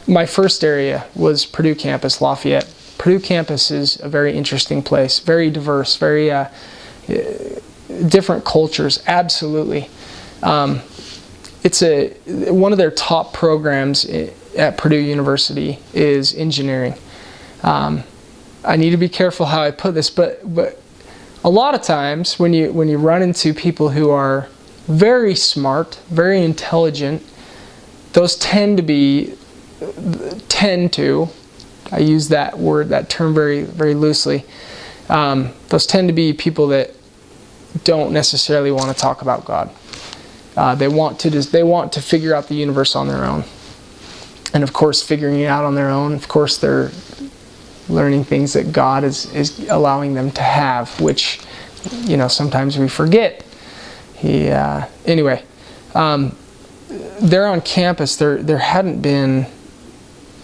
my first area was Purdue campus, Lafayette. Purdue campus is a very interesting place, very diverse, very different cultures, absolutely. It's one of their top programs at Purdue University is engineering. I need to be careful how I put this, but a lot of times when you run into people who are very smart, very intelligent, those tend to, I use that term very, very loosely, those tend to be people that don't necessarily want to talk about God. They want to figure out the universe on their own. And of course, figuring it out on their own, of course, they're learning things that God is allowing them to have, which, sometimes we forget. Anyway, there on campus, there hadn't been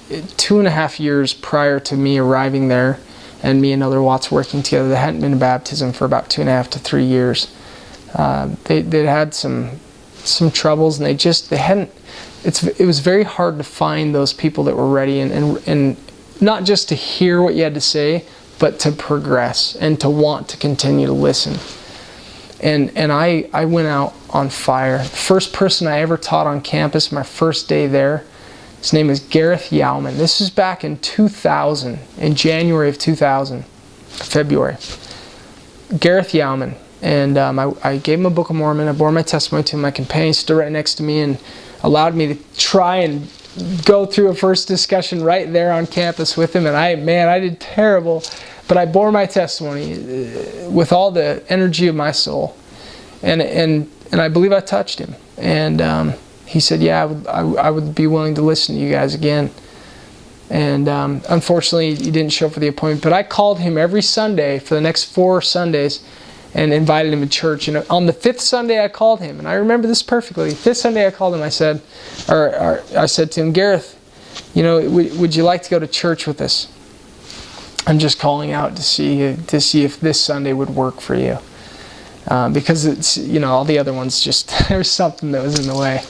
2.5 years prior to me arriving there and me and Elder Watts working together, there hadn't been a baptism for about 2.5 to 3 years. They'd had some troubles, and they hadn't. It was very hard to find those people that were ready and not just to hear what you had to say, but to progress and to want to continue to listen. And I went out on fire. The first person I ever taught on campus, my first day there, his name is Gareth Yauman. This was back in 2000, in January of 2000, February. Gareth Yauman. And I gave him a Book of Mormon. I bore my testimony to him. My companion stood right next to me and allowed me to try and go through a first discussion right there on campus with him. And I did terrible. But I bore my testimony with all the energy of my soul. And I believe I touched him. And he said, yeah, I would be willing to listen to you guys again. And unfortunately, he didn't show up for the appointment. But I called him every Sunday for the next 4 Sundays and invited him to church. And on the 5th Sunday, I called him. And I remember this perfectly. The 5th Sunday, I called him. I said to him, Gareth, would you like to go to church with us? I'm just calling out to see if this Sunday would work for you. Because it's, all the other ones, just there's something that was in the way.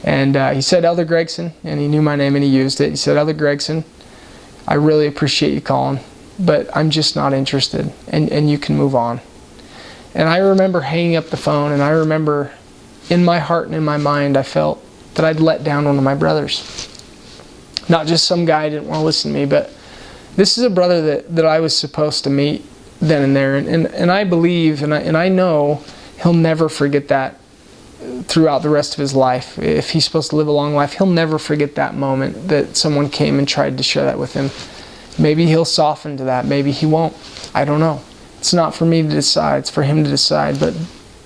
And he said, Elder Gregson, and he knew my name and he used it. He said, Elder Gregson, I really appreciate you calling, but I'm just not interested, and you can move on. And I remember hanging up the phone, and I remember in my heart and in my mind, I felt that I'd let down one of my brothers. Not just some guy who didn't want to listen to me, but this is a brother that I was supposed to meet then and there. And I believe, and I know he'll never forget that throughout the rest of his life. If he's supposed to live a long life, he'll never forget that moment that someone came and tried to share that with him. Maybe he'll soften to that. Maybe he won't. I don't know. It's not for me to decide. It's for him to decide. But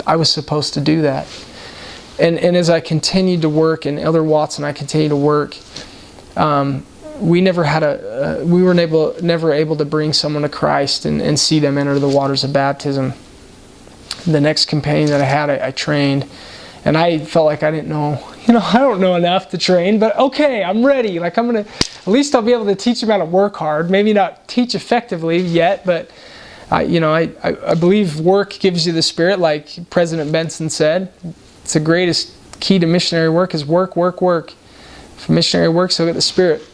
I was supposed to do that. And as I continued to work, and Elder Watts and I continued to work, we never were never able to bring someone to Christ and see them enter the waters of baptism. The next companion that I had, I trained, and I felt like I didn't know. I don't know enough to train, but okay, I'm ready. Like at least I'll be able to teach them how to work hard. Maybe not teach effectively yet, but I believe work gives you the Spirit, like President Benson said. It's the greatest key to missionary work is work, work, work. If missionary work, so get the Spirit.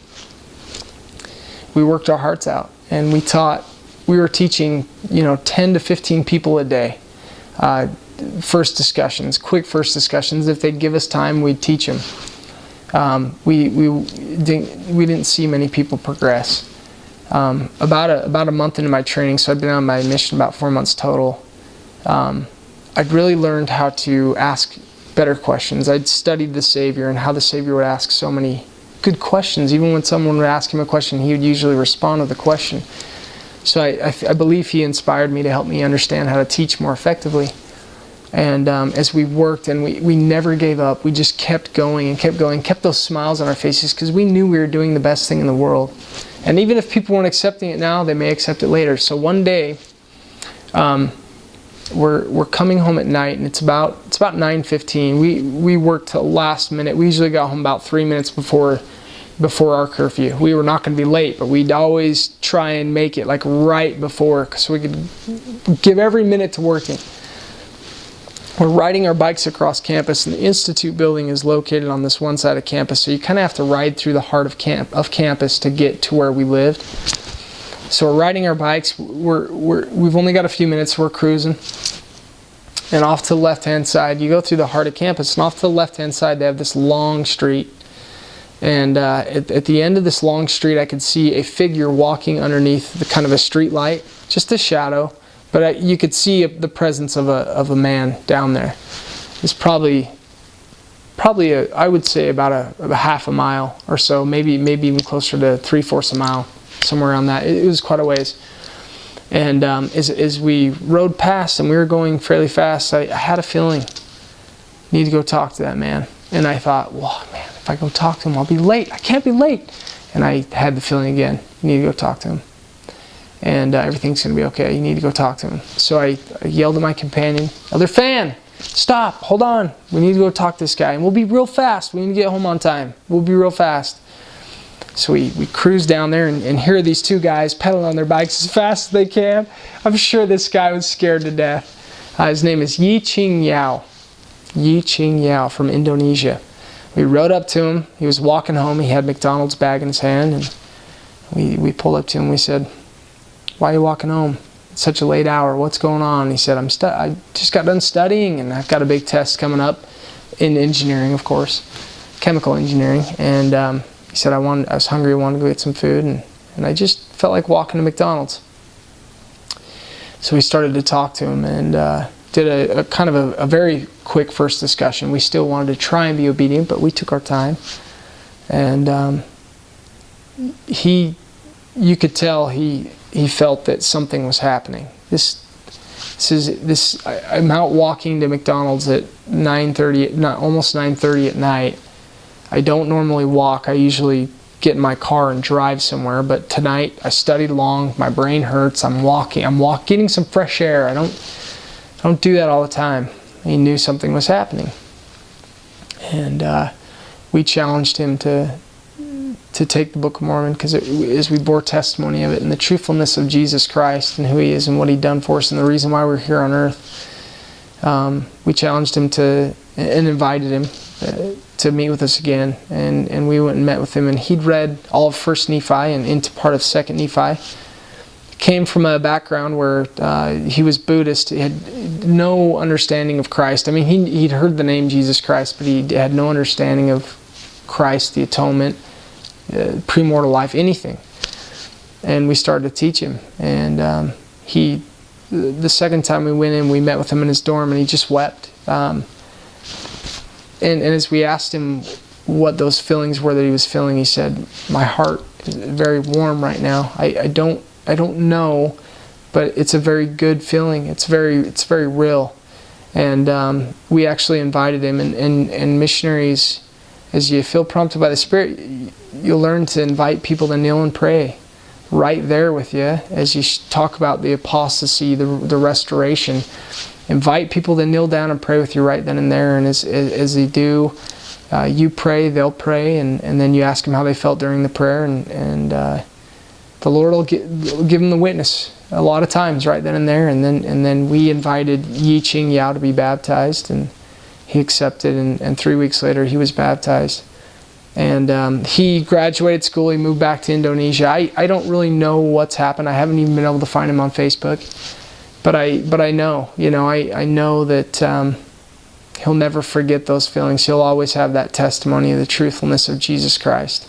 We worked our hearts out, and we were teaching, 10 to 15 people a day. First discussions, quick first discussions. If they'd give us time, we'd teach them. We didn't see many people progress. About a month into my training, so I'd been on my mission about 4 months total. I'd really learned how to ask better questions. I'd studied the Savior and how the Savior would ask so many good questions. Even when someone would ask him a question, he would usually respond to the question. So I believe he inspired me to help me understand how to teach more effectively. And as we worked, and we never gave up, we just kept going and kept going, kept those smiles on our faces, because we knew we were doing the best thing in the world. And even if people weren't accepting it now, they may accept it later. So one day, we're coming home at night, and it's about 9:15. We worked till last minute. We usually got home about 3 minutes before our curfew. We were not going to be late, but we'd always try and make it like right before, so we could give every minute to working. we're riding our bikes across campus, and the Institute building is located on this one side of campus, so you kind of have to ride through the heart of campus to get to where we lived. So we're riding our bikes. We've only got a few minutes. We're cruising, and off to the left-hand side, you go through the heart of campus, and off to the left-hand side, they have this long street. And at the end of this long street, I could see a figure walking underneath the kind of a street light, just a shadow. But you could see the presence of a man down there. It's probably I would say about a half a mile or so, maybe even closer to 3/4 a mile, somewhere around that. It was quite a ways. And as we rode past and we were going fairly fast, I had a feeling, need to go talk to that man. And I thought, well, man, if I go talk to him, I'll be late. I can't be late. And I had the feeling again, you need to go talk to him. And everything's going to be okay. You need to go talk to him. So I yelled at my companion, "Other fan, stop, hold on. We need to go talk to this guy. And we'll be real fast. We need to get home on time. We'll be real fast." So we cruise down there, and here are these two guys pedaling on their bikes as fast as they can. I'm sure this guy was scared to death. His name is Yi Ching Yao. Yi Ching Yao from Indonesia. We rode up to him. He was walking home. He had McDonald's bag in his hand, and we pulled up to him. We said, "Why are you walking home? It's such a late hour. What's going on?" He said, I just got done studying, and I've got a big test coming up in engineering, of course, chemical engineering. And he said, I was hungry. I wanted to go get some food, and I just felt like walking to McDonald's. So we started to talk to him, and did a kind of a very quick first discussion. We still wanted to try and be obedient, but we took our time. And you could tell he felt that something was happening. I'm out walking to McDonald's at 9:30, almost 9:30 at night. I don't normally walk. I usually get in my car and drive somewhere. But tonight I studied long. My brain hurts. I'm walking. Getting some fresh air. I don't do that all the time. He knew something was happening, and we challenged him to take the Book of Mormon, because as we bore testimony of it and the truthfulness of Jesus Christ and who He is and what He'd done for us and the reason why we're here on earth, we challenged him and invited him to meet with us again, and we went and met with him, and he'd read all of 1st Nephi and into part of 2nd Nephi. Came from a background where he was Buddhist. He had no understanding of Christ. I mean, he'd heard the name Jesus Christ, but he had no understanding of Christ, the atonement, premortal life, anything. And we started to teach him. And the second time we went in, we met with him in his dorm, and he just wept. And as we asked him what those feelings were that he was feeling, he said, "My heart is very warm right now. I don't know, but it's a very good feeling. It's very real." And we actually invited him, and missionaries, as you feel prompted by the Spirit, you'll learn to invite people to kneel and pray right there with you as you talk about the apostasy, the restoration. Invite people to kneel down and pray with you right then and there, and as they do, you pray, they'll pray, and then you ask them how they felt during the prayer, and the Lord will give them the witness a lot of times right then and there. And then we invited Yi Ching Yao to be baptized, and he accepted, and 3 weeks later he was baptized. And he graduated school. He moved back to Indonesia. I don't really know what's happened. I haven't even been able to find him on Facebook, but I know, I know that he'll never forget those feelings. He'll always have that testimony of the truthfulness of Jesus Christ.